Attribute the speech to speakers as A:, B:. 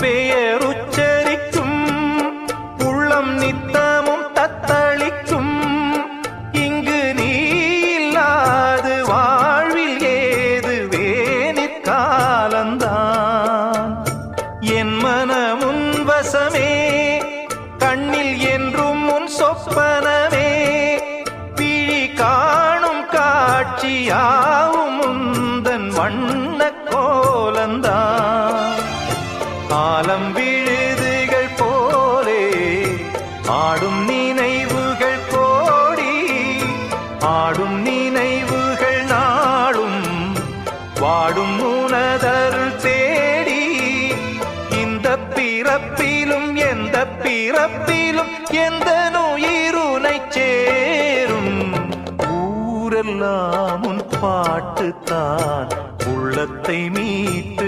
A: பெயருச்சரிக்கும் உள்ளம் நித்தமும் தத்தளிக்கும். இங்கு நீ இல்லாது வாழ்வில் ஏது வேனிற் காலந்தான். என் மனமுன் வசமே, கண்ணில் என்றும் உன் சொப்பனமே, விழி காணும் காட்சியாவும் உந்தன் வண்ண கோலந்தான். ஆலம் விழுதுகள் போலே ஆடும் நினைவுகள் கோடி, ஆடும் நினைவுகள் நாளும் வாடும் உனதருள் தேடி. இந்த பிறப்பிலும் எந்த பிறப்பிலும் எந்த நுயிருனை சேரும். ஊரெல்லாம் உன் பாட்டுத்தான் உள்ளத்தை மீட்டு